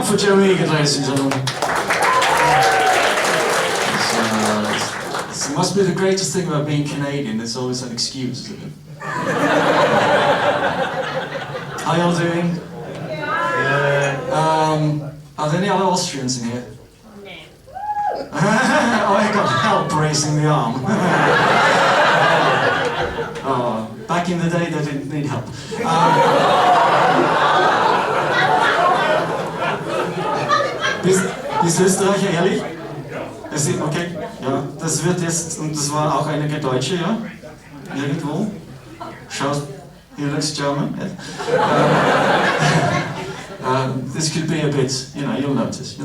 up for Joe Egan, ladies and gentlemen. It must be the greatest thing about being Canadian, there's always an excuse, isn't it? How y'all doing? Are there any other Austrians in here? Oh, I got help raising the arm. Oh, back in the day they didn't need help. Bist Österreicher ehrlich? Okay, ja. Das wird jetzt, und das war auch einige Deutsche, ja? Irgendwo. Schaut, he looks German. Yeah. This could be a bit, you'll notice.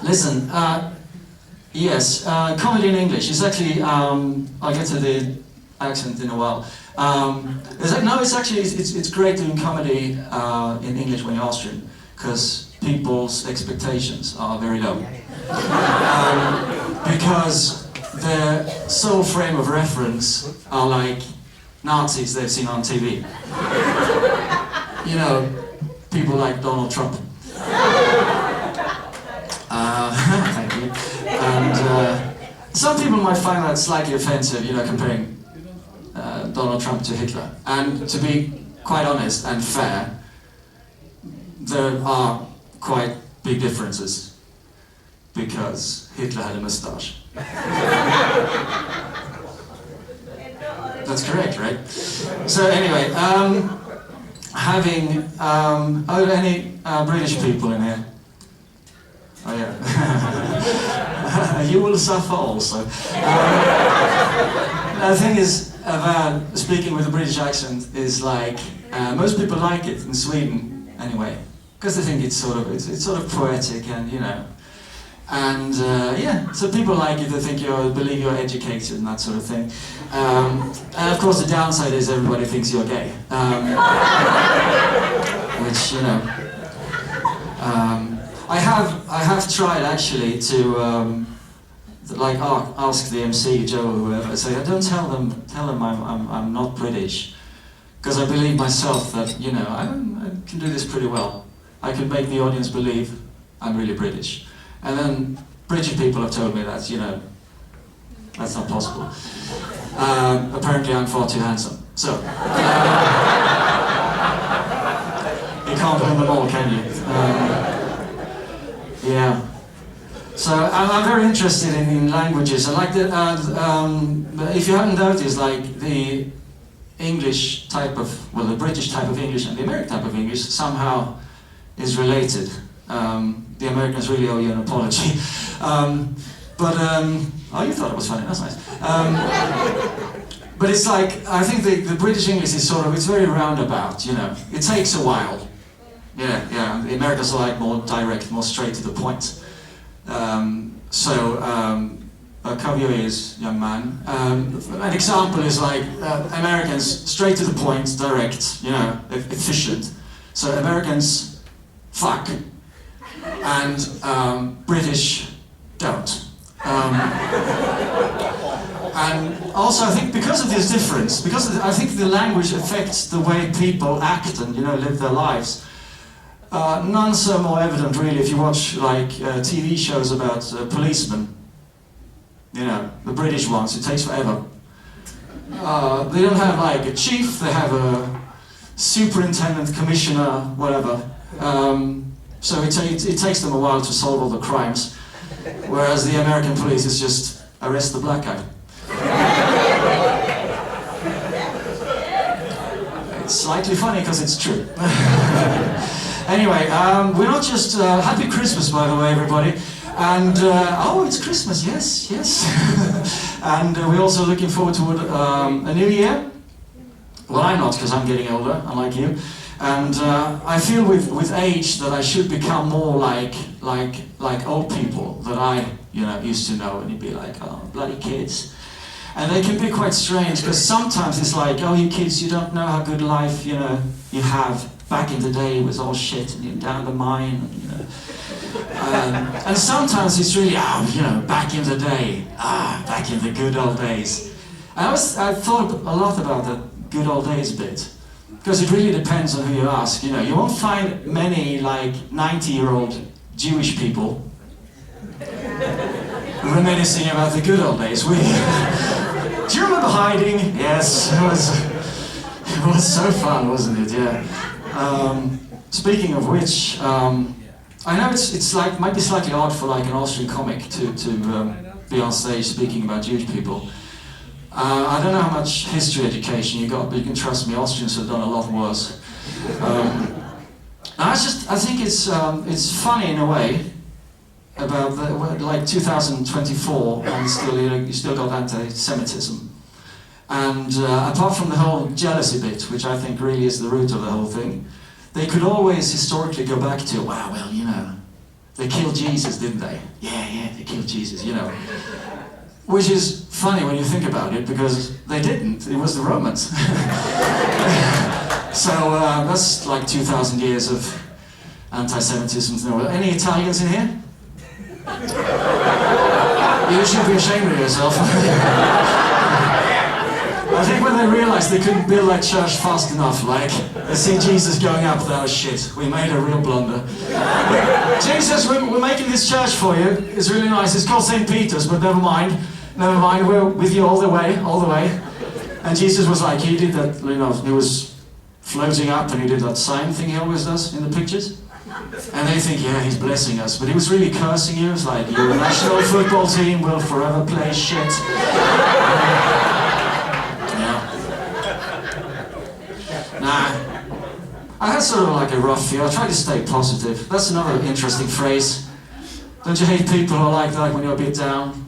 Listen, yes, comedy in English is actually, I'll get to the accent in a while. It's great doing comedy in English when you're Austrian, because people's expectations are very low. Because their sole frame of reference are like Nazis they've seen on TV. People like Donald Trump. Thank you. And some people might find that slightly offensive, comparing Donald Trump to Hitler. And to be quite honest and fair, there are quite big differences, because Hitler had a moustache. That's correct, right? So anyway, any British people in here? Oh yeah. You will suffer also. The thing is about speaking with a British accent is like, most people like it in Sweden anyway, because they think it's sort of poetic and so people like it. They think believe you're educated and that sort of thing. And of course the downside is everybody thinks you're gay, which I have tried actually to ask the MC Joe or whoever, say don't tell them I'm not British, because I believe myself that I can do this pretty well. I can make the audience believe I'm really British. And then British people have told me that, that's not possible. Apparently I'm far too handsome. So, you can't win them all, can you? Yeah. So I'm very interested in languages. I like that, if you haven't noticed, like the English type of, the British type of English and the American type of English somehow is related. The Americans really owe you an apology. Oh, you thought it was funny, that's nice. But it's like, I think the British English is it's very roundabout, It takes a while. Yeah. The Americans are like more direct, more straight to the point. Cover your ears, young man. An example is like, Americans, straight to the point, direct, efficient. So Americans, fuck. And British don't. And also I think because of this difference, I think the language affects the way people act and live their lives. None so more evident really if you watch like TV shows about policemen. The British ones, it takes forever. They don't have like a chief, they have a superintendent, commissioner, whatever. So it takes them a while to solve all the crimes, whereas the American police is just arrest the black guy. It's slightly funny because it's true. Anyway, we're not just Happy Christmas, by the way, everybody. And it's Christmas, yes. And we're also looking forward to a new year. Well, I'm not, because I'm getting older, unlike you. And I feel with age that I should become more like old people that I used to know, and you'd be like, oh, bloody kids. And they can be quite strange, because sometimes it's like, oh, you kids, you don't know how good life you have. Back in the day it was all shit, and you're down the mine, and sometimes it's really, back in the day, back in the good old days. I thought a lot about the good old days bit. Because it really depends on who you ask. You know, you won't find many like 90-year-old Jewish people reminiscing about the good old days. Do you remember hiding? Yes, it was so fun, wasn't it? Yeah. Speaking of which, I know it's like might be slightly odd for like an Austrian comic to be on stage speaking about Jewish people. I don't know how much history education you got, but you can trust me, Austrians have done a lot worse. I think it's funny in a way about like 2024, and still you still got anti-Semitism, and apart from the whole jealousy bit, which I think really is the root of the whole thing, they could always historically go back to, wow, well, you know, they killed Jesus, didn't they? Yeah, they killed Jesus, you know. Which is funny when you think about it, because they didn't. It was the Romans. So that's like 2,000 years of anti-Semitism. Any Italians in here? You should be ashamed of yourself. I think when they realized they couldn't build that church fast enough, like, they see Jesus going up, that was shit. We made a real blunder. Jesus, we're making this church for you. It's really nice. It's called St. Peter's, but never mind. Never mind, we're with you all the way. And Jesus was like, he did that, you know, he was floating up and he did that sign thing he always does in the pictures. And they think, yeah, he's blessing us. But he was really cursing you. It's like, your national football team will forever play shit. Yeah. Nah. I had sort of like a rough year. I tried to stay positive. That's another interesting phrase. Don't you hate people who are like that when you're a bit down?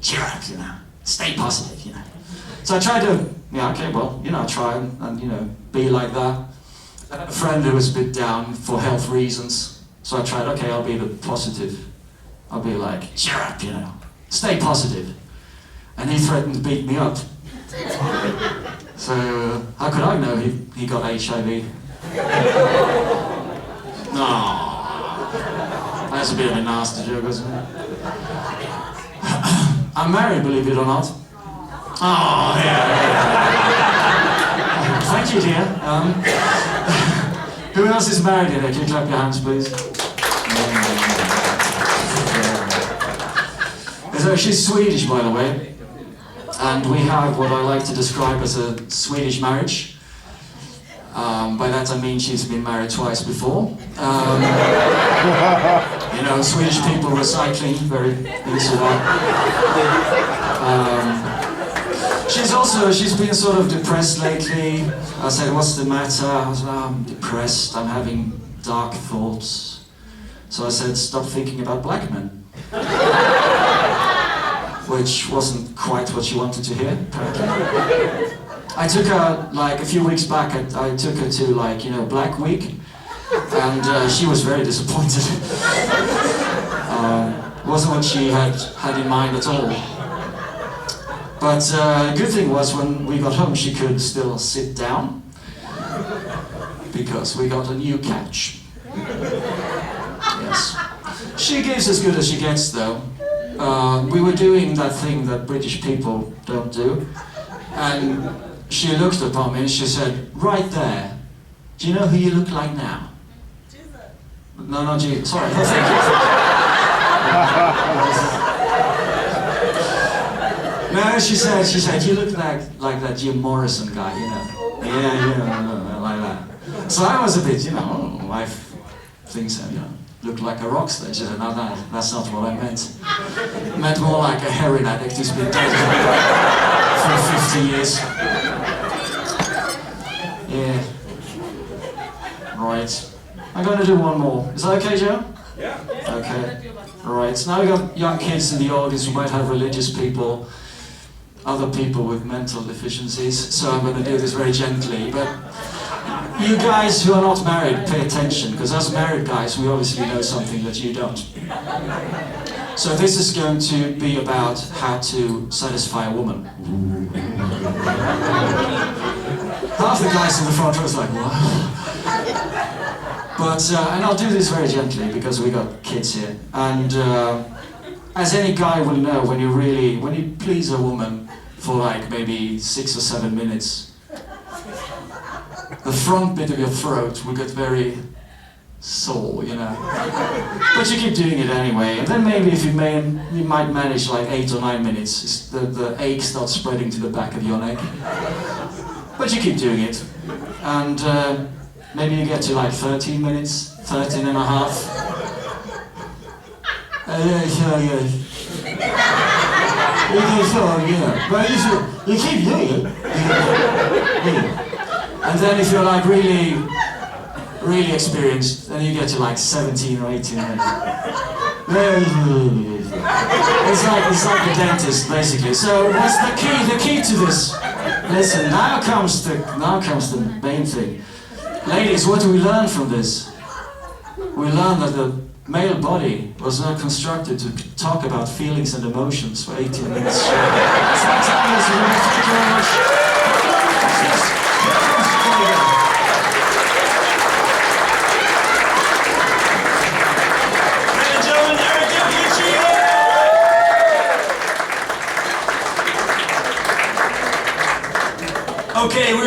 Cheer up, you know. Stay positive, you know. So I tried to, try and you know, be like that. I had a friend who was a bit down for health reasons. So I tried, okay, I'll be the positive. I'll be like, cheer up, you know. Stay positive. And he threatened to beat me up. So how could I know he got HIV? No. That's a bit of a nasty joke, isn't it? I'm married, believe it or not. Oh, yeah. Thank you, dear. Who else is married here? Can you clap your hands, please? So she's Swedish, by the way. And we have what I like to describe as a Swedish marriage. By that I mean she's been married twice before. You know, Swedish people recycling, very into that. She's been sort of depressed lately. I said, what's the matter? I was like, I'm depressed, I'm having dark thoughts. So I said, stop thinking about black men. Which wasn't quite what she wanted to hear, apparently. I took her, like, a few weeks back, I took her to, like, you know, Black Week, and she was very disappointed. Wasn't what she had in mind at all. But the good thing was, when we got home, she could still sit down, because we got a new couch. Yes. She gives as good as she gets, though. We were doing that thing that British people don't do, and she looked upon me and she said, right there, do you know who you look like now? Jesus. No, not Jesus. Sorry. Thank you. No, she said, you look like that Jim Morrison guy, you know. Yeah, like that. So I was a bit, you know, my wife thinks, you know, look like a rock star. She said, no, that's not what I meant. I meant more like a heroin addict who's been dead for 50 years. Yeah. Right. I'm going to do one more. Is that okay, Joe? Yeah. Okay. Right. So now we've got young kids in the audience. We might have religious people, other people with mental deficiencies. So I'm going to do this very gently. But you guys who are not married, pay attention, because as married guys, we obviously know something that you don't. So this is going to be about how to satisfy a woman. Half the guys in the front row is like, what? But, and I'll do this very gently, because we got kids here. And as any guy will know, when you please a woman for like maybe 6 or 7 minutes, the front bit of your throat will get very sore, you know. But you keep doing it anyway, and then maybe if you might manage like 8 or 9 minutes, the ache starts spreading to the back of your neck. But you keep doing it, and maybe you get to like 13 minutes, 13 and a half. Yeah. But you keep doing it. And then if you're like really experienced, then you get to like 17 or 18 minutes. It's like the dentist, basically. So what's the key? The key to this. Listen, now comes the main thing. Ladies, what do we learn from this? We learn that the male body was not constructed to talk about feelings and emotions for 18 minutes straight. That's my time, ladies and gentlemen. Thank you very much. Ladies and gentlemen, Erik Iancovici! Okay, we're